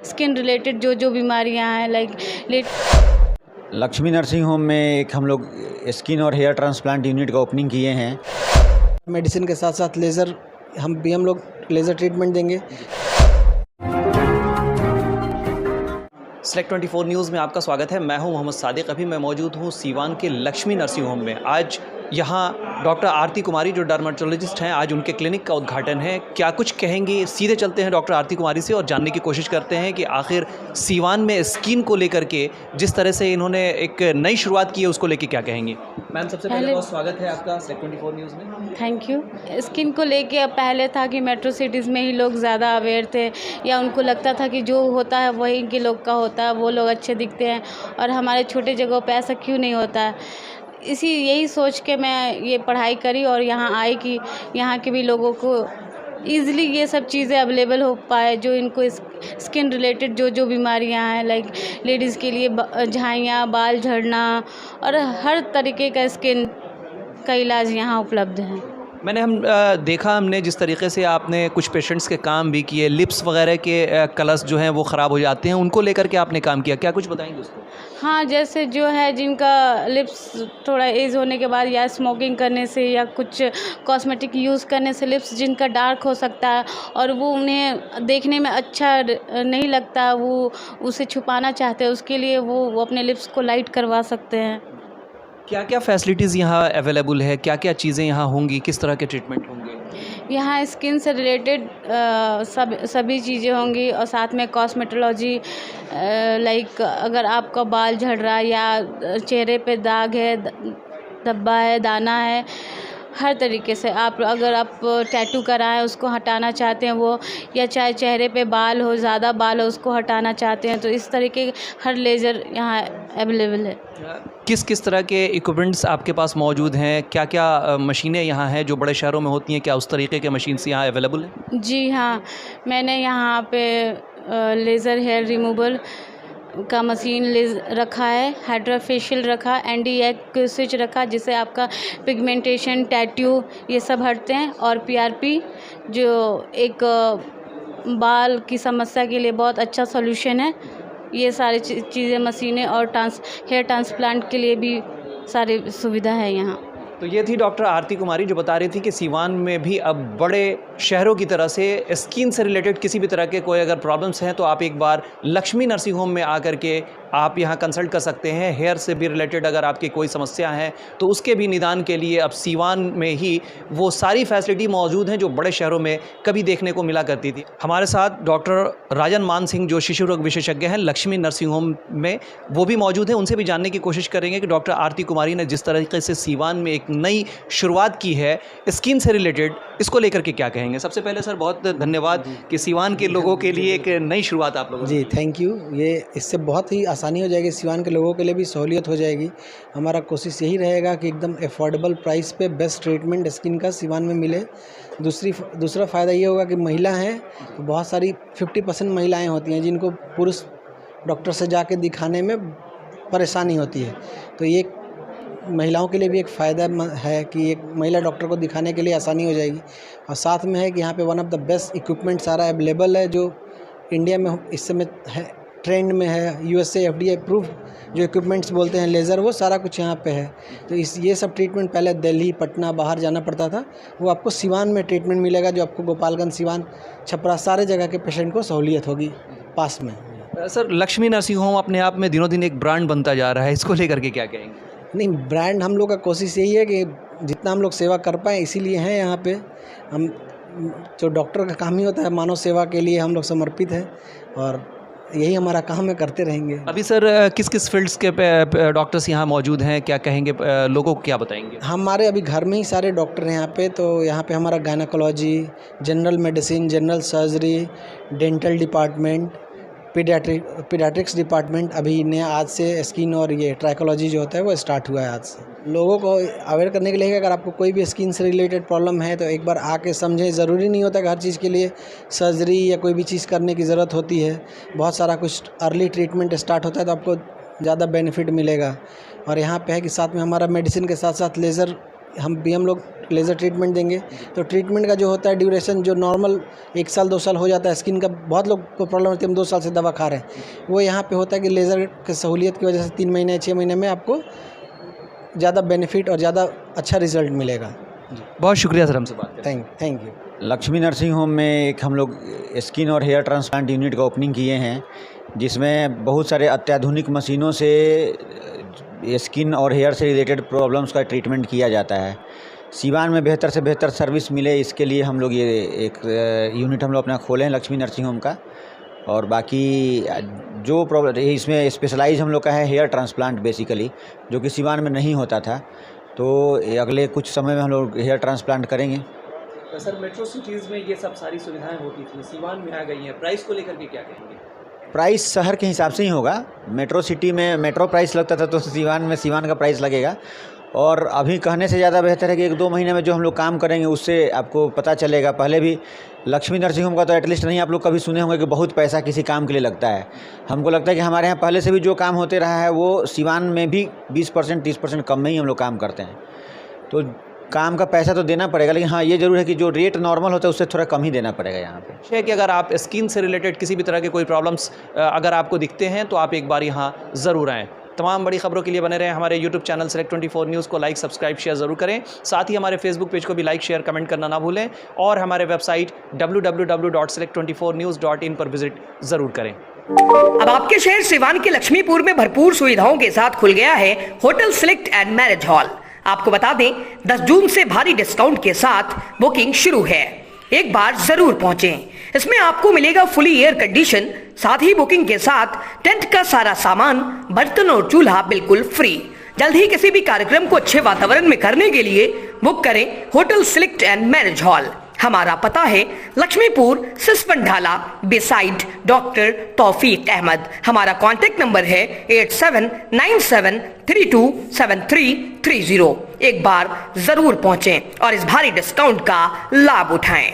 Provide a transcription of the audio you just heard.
Skin related जो जो बीमारियां हैं लाइक लक्ष्मी नर्सिंग होम में एक हम लोग स्किन और हेयर ट्रांसप्लांट यूनिट का ओपनिंग किए हैं। मेडिसिन के साथ साथ लेज़र हम लोग लेज़र ट्रीटमेंट देंगे। सेलेक्ट 24 न्यूज़ में आपका स्वागत है। मैं हूं मोहम्मद सादिक। अभी मैं मौजूद हूं सीवान के लक्ष्मी नर्सिंग होम में। आज यहां डॉक्टर आरती कुमारी जो डर्मेटोलॉजिस्ट हैं, आज उनके क्लिनिक का उद्घाटन है। क्या कुछ कहेंगे, सीधे चलते हैं डॉक्टर आरती कुमारी से और जानने की कोशिश करते हैं कि आखिर सीवान में स्किन को लेकर के जिस तरह से इन्होंने एक नई शुरुआत की है उसको लेकर क्या कहेंगी। मैम, सबसे पहले बहुत स्वागत है आपका सेलेक्ट 24 न्यूज़ में। Thank you. स्किन को लेके अब पहले था कि मेट्रो सिटीज़ में ही लोग ज़्यादा अवेयर थे, या उनको लगता था कि जो होता है वही के लोग का होता है, वो लोग अच्छे दिखते हैं और हमारे छोटे जगहों पे ऐसा क्यों नहीं होता है। यही सोच के मैं ये पढ़ाई करी और यहाँ आई कि यहाँ के भी लोगों को ईज़िली ये सब चीज़ें अवेलेबल हो पाए, जो इनको स्किन रिलेटेड जो जो बीमारियां हैं लाइक लेडीज़ के लिए झाइयाँ, बाल झड़ना और हर तरीके का स्किन का इलाज यहाँ उपलब्ध है। हमने जिस तरीके से आपने कुछ पेशेंट्स के काम भी किए, लिप्स वगैरह के कलर्स जो हैं वो ख़राब हो जाते हैं, उनको लेकर के आपने काम किया, क्या कुछ बताएंगे उसको? हाँ, जैसे जो है जिनका लिप्स थोड़ा एज होने के बाद या स्मोकिंग करने से या कुछ कॉस्मेटिक यूज़ करने से लिप्स जिनका डार्क हो सकता है और वो उन्हें देखने में अच्छा नहीं लगता, वो उसे छुपाना चाहते हैं, उसके लिए वो अपने लिप्स को लाइट करवा सकते हैं। क्या क्या फैसिलिटीज़ यहाँ अवेलेबल है, क्या क्या चीज़ें यहाँ होंगी, किस तरह के ट्रीटमेंट होंगे? यहाँ स्किन से रिलेटेड सभी चीज़ें होंगी और साथ में कॉस्मेटोलॉजी लाइक अगर आपका बाल झड़ रहा है या चेहरे पे दाग है, धब्बा है, दाना है, हर तरीके से अगर आप टैटू कराएं उसको हटाना चाहते हैं वो, या चाहे चेहरे पे बाल हो, ज़्यादा बाल हो, उसको हटाना चाहते हैं, तो इस तरीके हर लेज़र यहाँ अवेलेबल है। किस किस तरह के इक्विपमेंट्स आपके पास मौजूद हैं, क्या क्या मशीनें यहाँ हैं जो बड़े शहरों में होती हैं, क्या उस तरीके के मशीन्स यहाँ अवेलेबल हैं? जी हाँ, मैंने यहाँ पे लेज़र हेयर रिमूवल का मशीन रखा है, हाइड्रा फेशियल रखा, एंटी-एक् स्विच रखा जिससे आपका पिगमेंटेशन, टैटू ये सब हटते हैं, और पीआरपी जो एक बाल की समस्या के लिए बहुत अच्छा सॉल्यूशन है। ये सारी चीज़ें, मशीनें और हेयर ट्रांसप्लांट के लिए भी सारी सुविधा है यहाँ। तो ये थी डॉक्टर आरती कुमारी जो बता रही थी कि सीवान में भी अब बड़े शहरों की तरह से स्किन से रिलेटेड किसी भी तरह के कोई अगर प्रॉब्लम्स हैं तो आप एक बार लक्ष्मी नर्सिंग होम में आकर के आप यहाँ कंसल्ट कर सकते हैं। हेयर से भी रिलेटेड अगर आपकी कोई समस्या है तो उसके भी निदान के लिए अब सीवान में ही वो सारी फैसिलिटी मौजूद हैं जो बड़े शहरों में कभी देखने को मिला करती थी। हमारे साथ डॉक्टर राजन मान सिंह जो शिशु रोग विशेषज्ञ हैं लक्ष्मी नर्सिंग होम में, वो भी मौजूद हैं। उनसे भी जानने की कोशिश करेंगे कि डॉक्टर आरती कुमारी ने जिस तरीके से सीवान में एक नई शुरुआत की है स्किन से रिलेटेड, इसको लेकर के क्या कहेंगे। सबसे पहले सर बहुत धन्यवाद कि सीवान के लोगों के लिए एक नई शुरुआत आप लोगों जी, थैंक यू। ये इससे बहुत ही आसानी हो जाएगी, सीवान के लोगों के लिए भी सहूलियत हो जाएगी। हमारा कोशिश यही रहेगा कि एकदम अफोर्डेबल प्राइस पे बेस्ट ट्रीटमेंट स्किन का सीवान में मिले। दूसरा फ़ायदा ये होगा कि महिला हैं तो बहुत सारी 50% महिलाएं होती हैं जिनको पुरुष डॉक्टर से जाके दिखाने में परेशानी होती है, तो ये महिलाओं के लिए भी एक फ़ायदा है कि एक महिला डॉक्टर को दिखाने के लिए आसानी हो जाएगी। और साथ में है कि यहाँ पे one of the best equipment सारा अवेलेबल है जो इंडिया में इस समय है, ट्रेंड में है। यूएसए FDA अप्रूव जो इक्विपमेंट्स बोलते हैं लेज़र, वो सारा कुछ यहाँ पे है। तो ये सब ट्रीटमेंट पहले दिल्ली, पटना, बाहर जाना पड़ता था, वो आपको सीवान में ट्रीटमेंट मिलेगा, जो आपको गोपालगंज, सीवान, छपरा सारे जगह के पेशेंट को सहूलियत होगी पास में। सर, लक्ष्मी नर्सिंग होम अपने आप में दिनों दिन एक ब्रांड बनता जा रहा है, इसको लेकर के क्या कहेंगे? नहीं, ब्रांड हम लोग का कोशिश यही है कि जितना हम लोग सेवा कर पाएँ, इसीलिए हैं यहाँ पे। हम जो डॉक्टर का काम ही होता है मानव सेवा के लिए हम लोग समर्पित हैं और यही हमारा काम है, करते रहेंगे। अभी सर किस किस फील्ड्स के डॉक्टर्स यहाँ मौजूद हैं, क्या कहेंगे, लोगों को क्या बताएंगे? हमारे अभी घर में ही सारे डॉक्टर हैं यहाँ पे। तो यहाँ पे हमारा gynaecology, general medicine, general surgery, dental department, paediatrics department अभी नया आज से स्किन और ये ट्राइकोलॉजी जो होता है वो स्टार्ट हुआ है आज से। लोगों को अवेयर करने के लिए कि अगर आपको कोई भी स्किन से रिलेटेड प्रॉब्लम है तो एक बार आके समझें। ज़रूरी नहीं होता कि हर चीज़ के लिए सर्जरी या कोई भी चीज़ करने की ज़रूरत होती है। बहुत सारा कुछ अर्ली ट्रीटमेंट स्टार्ट होता है तो आपको ज़्यादा बेनिफिट मिलेगा। और यहाँ पे है कि साथ में हमारा मेडिसिन के साथ साथ लेज़र हम लोग लेज़र ट्रीटमेंट देंगे। तो ट्रीटमेंट का जो होता है ड्यूरेशन, जो नॉर्मल 1 साल 2 साल हो जाता है स्किन का, बहुत लोग को प्रॉब्लम होती है, हम 2 साल से दवा खा रहे हैं, वो यहाँ पे होता है कि लेज़र की सहूलियत की वजह से 3 महीने 6 महीने में आपको ज़्यादा बेनिफिट और ज़्यादा अच्छा रिजल्ट मिलेगा। बहुत शुक्रिया सर हमसे बात करें। Thank you. Lakshmi nursing home में एक हम लोग स्किन और हेयर ट्रांसप्लांट यूनिट का ओपनिंग किए हैं, जिसमें बहुत सारे अत्याधुनिक मशीनों से स्किन और हेयर से रिलेटेड प्रॉब्लम्स का ट्रीटमेंट किया जाता है। सीवान में बेहतर से बेहतर सर्विस मिले, इसके लिए हम लोग ये एक यूनिट हम लोग अपना खोले हैं लक्ष्मी नर्सिंग होम का। और बाकी जो प्रॉब्लम इसमें स्पेशलाइज हम लोग का है हेयर ट्रांसप्लांट बेसिकली, जो कि सीवान में नहीं होता था। तो अगले कुछ समय में हम लोग हेयर ट्रांसप्लांट करेंगे। तो सर मेट्रो सिटीज़ में ये सब सारी सुविधाएं होती थी, सीवान में आ गई हैं, प्राइस को लेकर के क्या कहेंगे? प्राइस शहर के हिसाब से ही होगा। मेट्रो सिटी में मेट्रो प्राइस लगता था, तो सीवान का प्राइस लगेगा। और अभी कहने से ज़्यादा बेहतर है कि 1-2 महीने में जो हम लोग काम करेंगे उससे आपको पता चलेगा। पहले भी लक्ष्मी नर्सिंग होम का तो एटलीस्ट नहीं आप लोग कभी सुने होंगे कि बहुत पैसा किसी काम के लिए लगता है। हमको लगता है कि हमारे यहाँ पहले से भी जो काम होते रहा है वो सीवान में भी 20% 30% कम में ही हम लोग काम करते हैं। तो काम का पैसा तो देना पड़ेगा, लेकिन हाँ ये ज़रूर है कि जो रेट नॉर्मल होता है उससे थोड़ा कम ही देना पड़ेगा यहाँ पे। है कि अगर आप स्किन से रिलेटेड किसी भी तरह के कोई प्रॉब्लम्स अगर आपको दिखते हैं तो आप एक बार यहाँ ज़रूर आएँ। तमाम बड़ी खबरों के लिए बने रहें हमारे यूट्यूब चैनल Select24 न्यूज़ को लाइक सब्सक्राइब शेयर ज़रूर करें। साथ ही हमारे फेसबुक पेज को भी लाइक शेयर कमेंट करना ना भूलें और हमारे वेबसाइट www.select24news.in पर विजिट ज़रूर करें। अब आपके शहर सिवान के लक्ष्मीपुर में भरपूर सुविधाओं के साथ खुल गया है hotel select and marriage hall. आपको बता दें 10 जून से भारी डिस्काउंट के साथ बुकिंग शुरू है, एक बार जरूर पहुंचें। इसमें आपको मिलेगा फुली एयर कंडीशन, साथ ही बुकिंग के साथ टेंट का सारा सामान, बर्तन और चूल्हा बिल्कुल फ्री। जल्द ही किसी भी कार्यक्रम को अच्छे वातावरण में करने के लिए बुक करें hotel select and marriage hall. हमारा पता है लक्ष्मीपुर सिसवन ढाला बिसाइड डॉक्टर तौफीक अहमद। हमारा कॉन्टेक्ट नंबर है 8797327330। एक बार जरूर पहुंचें और इस भारी डिस्काउंट का लाभ उठाएं।